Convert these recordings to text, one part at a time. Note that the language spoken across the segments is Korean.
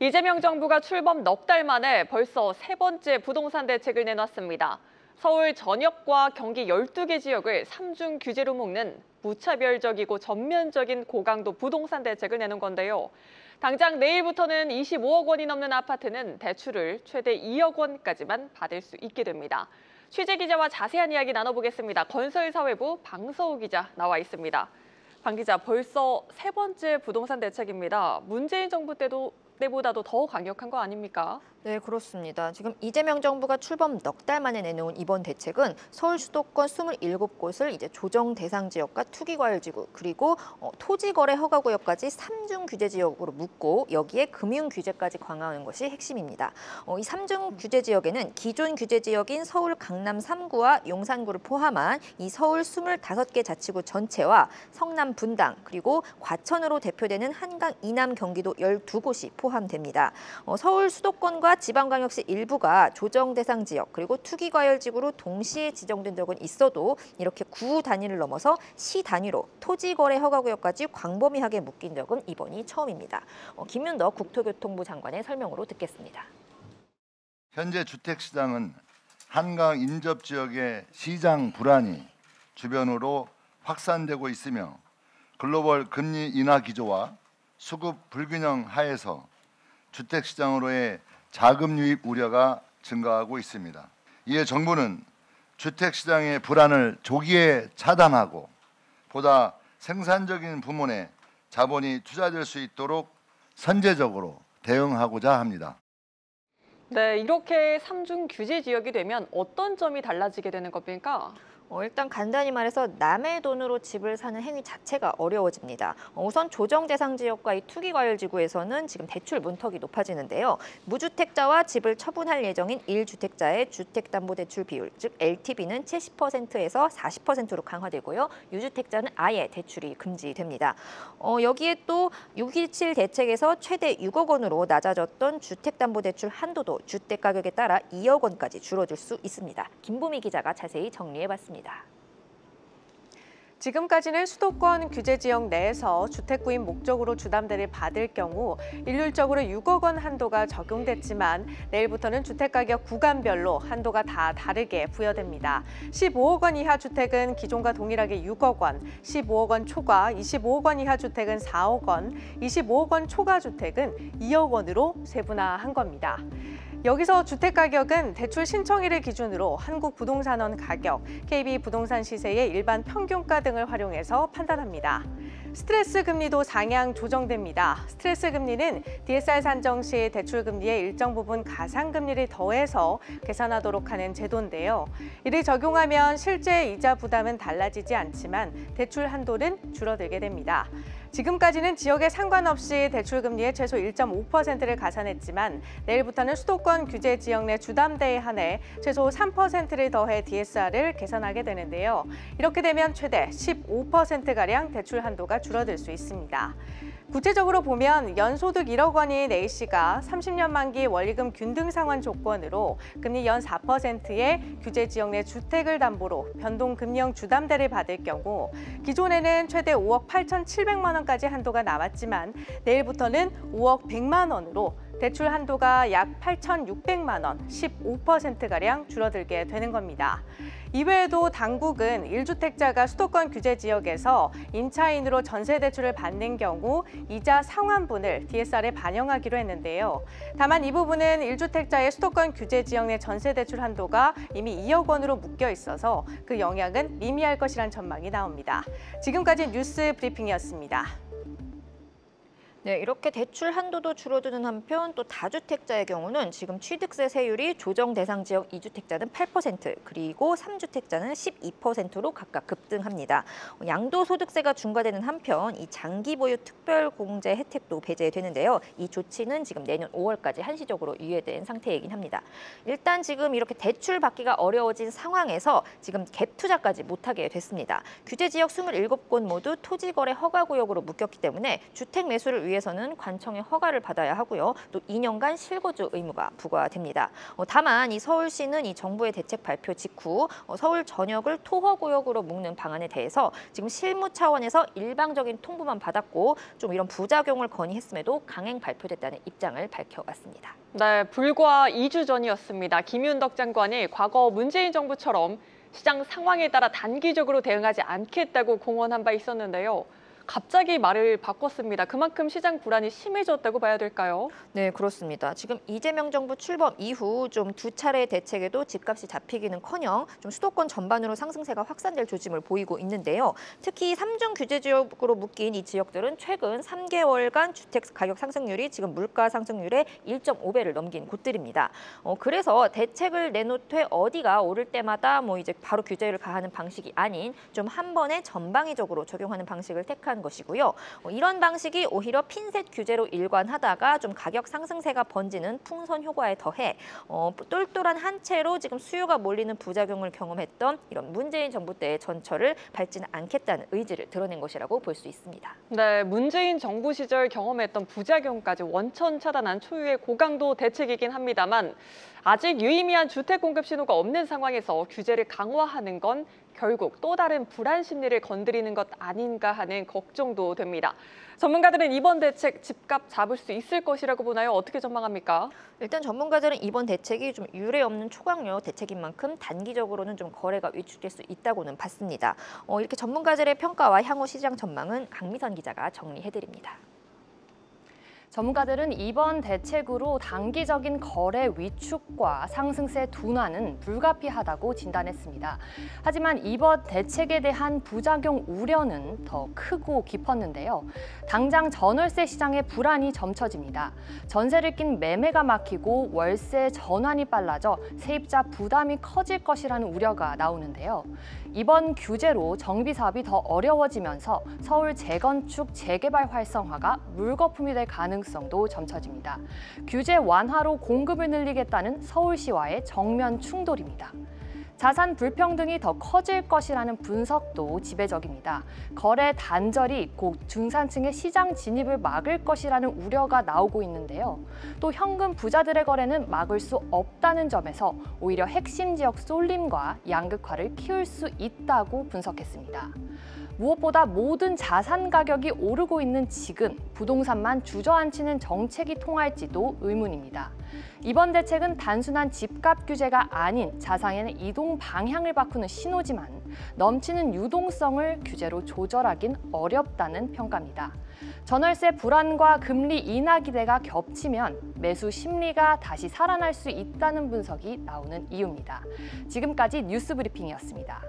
이재명 정부가 출범 넉 달 만에 벌써 세 번째 부동산 대책을 내놨습니다. 서울 전역과 경기 12개 지역을 3중 규제로 묶는 무차별적이고 전면적인 고강도 부동산 대책을 내는 건데요. 당장 내일부터는 25억 원이 넘는 아파트는 대출을 최대 2억 원까지만 받을 수 있게 됩니다. 취재 기자와 자세한 이야기 나눠보겠습니다. 건설사회부 방서우 기자 나와 있습니다. 방 기자, 벌써 세 번째 부동산 대책입니다. 문재인 정부 때보다도 더 강력한 거 아닙니까? 네, 그렇습니다. 지금 이재명 정부가 출범 넉 달 만에 내놓은 이번 대책은 서울 수도권 27곳을 이제 조정 대상 지역과 투기과열지구 그리고 토지거래 허가구역까지 3중 규제 지역으로 묶고 여기에 금융 규제까지 강화하는 것이 핵심입니다. 이 3중 규제 지역에는 기존 규제 지역인 서울 강남 3구와 용산구를 포함한 이 서울 25개 자치구 전체와 성남 분당 그리고 과천으로 대표되는 한강 이남 경기도 12곳이 포함됩니다. 서울 수도권과 지방광역시 일부가 조정 대상 지역 그리고 투기과열지구로 동시에 지정된 적은 있어도 이렇게 구 단위를 넘어서 시 단위로 토지거래 허가구역까지 광범위하게 묶인 적은 이번이 처음입니다. 김윤덕 국토교통부 장관의 설명으로 듣겠습니다. 현재 주택시장은 한강 인접 지역의 시장 불안이 주변으로 확산되고 있으며 글로벌 금리 인하 기조와 수급 불균형 하에서 주택시장으로의 자금 유입 우려가 증가하고 있습니다. 이에 정부는 주택시장의 불안을 조기에 차단하고 보다 생산적인 부문에 자본이 투자될 수 있도록 선제적으로 대응하고자 합니다. 네, 이렇게 3중 규제 지역이 되면 어떤 점이 달라지게 되는 겁니까? 일단 간단히 말해서 남의 돈으로 집을 사는 행위 자체가 어려워집니다. 우선 조정 대상 지역과 이 투기과열지구에서는 지금 대출 문턱이 높아지는데요. 무주택자와 집을 처분할 예정인 1주택자의 주택담보대출 비율, 즉 LTV는 70%에서 40%로 강화되고요. 유주택자는 아예 대출이 금지됩니다. 여기에 또 6.17 대책에서 최대 6억 원으로 낮아졌던 주택담보대출 한도도 주택가격에 따라 2억 원까지 줄어들 수 있습니다. 김보미 기자가 자세히 정리해봤습니다. 지금까지는 수도권 규제 지역 내에서 주택 구입 목적으로 주담대를 받을 경우 일률적으로 6억 원 한도가 적용됐지만 내일부터는 주택가격 구간별로 한도가 다 다르게 부여됩니다. 15억 원 이하 주택은 기존과 동일하게 6억 원, 15억 원 초과, 25억 원 이하 주택은 4억 원, 25억 원 초과 주택은 2억 원으로 세분화한 겁니다. 여기서 주택가격은 대출 신청일을 기준으로 한국부동산원 가격, KB부동산 시세의 일반 평균가 등을 활용해서 판단합니다. 스트레스 금리도 상향 조정됩니다. 스트레스 금리는 DSR 산정 시 대출 금리의 일정 부분 가상금리를 더해서 계산하도록 하는 제도인데요. 이를 적용하면 실제 이자 부담은 달라지지 않지만 대출 한도는 줄어들게 됩니다. 지금까지는 지역에 상관없이 대출 금리의 최소 1.5%를 가산했지만 내일부터는 수도권 규제 지역 내 주담대에 한해 최소 3%를 더해 DSR을 계산하게 되는데요. 이렇게 되면 최대 15%가량 대출 한도가 줄어들 수 있습니다. 구체적으로 보면 연소득 1억 원인 A씨가 30년 만기 원리금 균등 상환 조건으로 금리 연 4%의 규제 지역 내 주택을 담보로 변동금리형 주담대를 받을 경우 기존에는 최대 5억 8,700만 원까지 한도가 남았지만 내일부터는 5억 100만 원으로 대출 한도가 약 8,600만 원, 15%가량 줄어들게 되는 겁니다. 이외에도 당국은 1주택자가 수도권 규제 지역에서 임차인으로 전세 대출을 받는 경우 이자 상환분을 DSR에 반영하기로 했는데요. 다만 이 부분은 1주택자의 수도권 규제 지역 내 전세 대출 한도가 이미 2억 원으로 묶여 있어서 그 영향은 미미할 것이란 전망이 나옵니다. 지금까지 뉴스 브리핑이었습니다. 네, 이렇게 대출 한도도 줄어드는 한편 또 다주택자의 경우는 지금 취득세 세율이 조정 대상 지역 2주택자는 8% 그리고 3주택자는 12%로 각각 급등합니다. 양도소득세가 중과되는 한편 이 장기 보유 특별공제 혜택도 배제되는데요. 이 조치는 지금 내년 5월까지 한시적으로 유예된 상태이긴 합니다. 일단 지금 이렇게 대출 받기가 어려워진 상황에서 지금 갭 투자까지 못하게 됐습니다. 규제 지역 27곳 모두 토지거래 허가구역으로 묶였기 때문에 주택 매수를 위해서는 관청의 허가를 받아야 하고요. 또 2년간 실거주 의무가 부과됩니다. 다만 이 서울시는 이 정부의 대책 발표 직후 서울 전역을 토허구역으로 묶는 방안에 대해서 지금 실무 차원에서 일방적인 통보만 받았고 좀 이런 부작용을 건의했음에도 강행 발표됐다는 입장을 밝혀왔습니다. 네, 불과 2주 전이었습니다. 김윤덕 장관이 과거 문재인 정부처럼 시장 상황에 따라 단기적으로 대응하지 않겠다고 공언한 바 있었는데요. 갑자기 말을 바꿨습니다. 그만큼 시장 불안이 심해졌다고 봐야 될까요? 네, 그렇습니다. 지금 이재명 정부 출범 이후 좀 두 차례의 대책에도 집값이 잡히기는커녕 좀 수도권 전반으로 상승세가 확산될 조짐을 보이고 있는데요. 특히 3중 규제 지역으로 묶인 이 지역들은 최근 3개월간 주택 가격 상승률이 지금 물가 상승률의 1.5배를 넘긴 곳들입니다. 그래서 대책을 내놓되 어디가 오를 때마다 이제 바로 규제를 가하는 방식이 아닌 좀 한 번에 전방위적으로 적용하는 방식을 택한 것이고요. 이런 방식이 오히려 핀셋 규제로 일관하다가 좀 가격 상승세가 번지는 풍선 효과에 더해 똘똘한 한 채로 지금 수요가 몰리는 부작용을 경험했던 이런 문재인 정부 때의 전철을 밟지는 않겠다는 의지를 드러낸 것이라고 볼 수 있습니다. 네, 문재인 정부 시절 경험했던 부작용까지 원천 차단한 초유의 고강도 대책이긴 합니다만 아직 유의미한 주택 공급 신호가 없는 상황에서 규제를 강화하는 건 결국 또 다른 불안 심리를 건드리는 것 아닌가 하는 걱정도 됩니다. 전문가들은 이번 대책 집값 잡을 수 있을 것이라고 보나요? 어떻게 전망합니까? 일단 전문가들은 이번 대책이 좀 유례 없는 초강력 대책인 만큼 단기적으로는 좀 거래가 위축될 수 있다고는 봤습니다. 이렇게 전문가들의 평가와 향후 시장 전망은 강미선 기자가 정리해드립니다. 전문가들은 이번 대책으로 단기적인 거래 위축과 상승세 둔화는 불가피하다고 진단했습니다. 하지만 이번 대책에 대한 부작용 우려는 더 크고 깊었는데요. 당장 전월세 시장의 불안이 점쳐집니다. 전세를 낀 매매가 막히고 월세 전환이 빨라져 세입자 부담이 커질 것이라는 우려가 나오는데요. 이번 규제로 정비 사업이 더 어려워지면서 서울 재건축, 재개발 활성화가 물거품이 될 가능성도 점쳐집니다. 규제 완화로 공급을 늘리겠다는 서울시와의 정면 충돌입니다. 자산 불평등이 더 커질 것이라는 분석도 지배적입니다. 거래 단절이 곧 중산층의 시장 진입을 막을 것이라는 우려가 나오고 있는데요. 또 현금 부자들의 거래는 막을 수 없다는 점에서 오히려 핵심 지역 쏠림과 양극화를 키울 수 있다고 분석했습니다. 무엇보다 모든 자산 가격이 오르고 있는 지금 부동산만 주저앉히는 정책이 통할지도 의문입니다. 이번 대책은 단순한 집값 규제가 아닌 자산의 이동 방향을 바꾸는 신호지만 넘치는 유동성을 규제로 조절하긴 어렵다는 평가입니다. 전월세 불안과 금리 인하 기대가 겹치면 매수 심리가 다시 살아날 수 있다는 분석이 나오는 이유입니다. 지금까지 뉴스 브리핑이었습니다.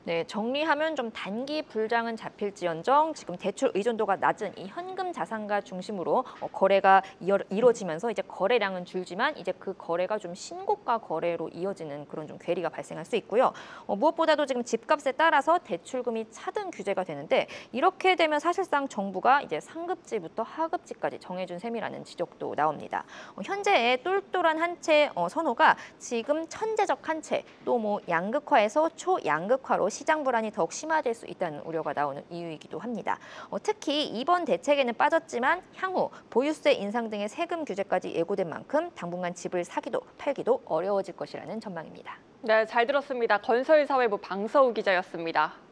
네, 정리하면 좀 단기 불장은 잡힐지언정 지금 대출 의존도가 낮은 이 현금 자산가 중심으로 거래가 이루어지면서 이제 거래량은 줄지만 이제 그 거래가 좀 신고가 거래로 이어지는 그런 좀 괴리가 발생할 수 있고요. 무엇보다도 지금 집값에 따라서 대출금이 차등 규제가 되는데 이렇게 되면 사실상 정부가 이제 상급지부터 하급지까지 정해준 셈이라는 지적도 나옵니다. 현재의 똘똘한 한 채 선호가 지금 천재적 한 채 또 양극화에서 초양극화로 시장 불안이 더욱 심화될 수 있다는 우려가 나오는 이유이기도 합니다. 특히 이번 대책에는 빠졌지만 향후 보유세 인상 등의 세금 규제까지 예고된 만큼 당분간 집을 사기도 팔기도 어려워질 것이라는 전망입니다. 네, 잘 들었습니다. 건설사회부 방서우 기자였습니다.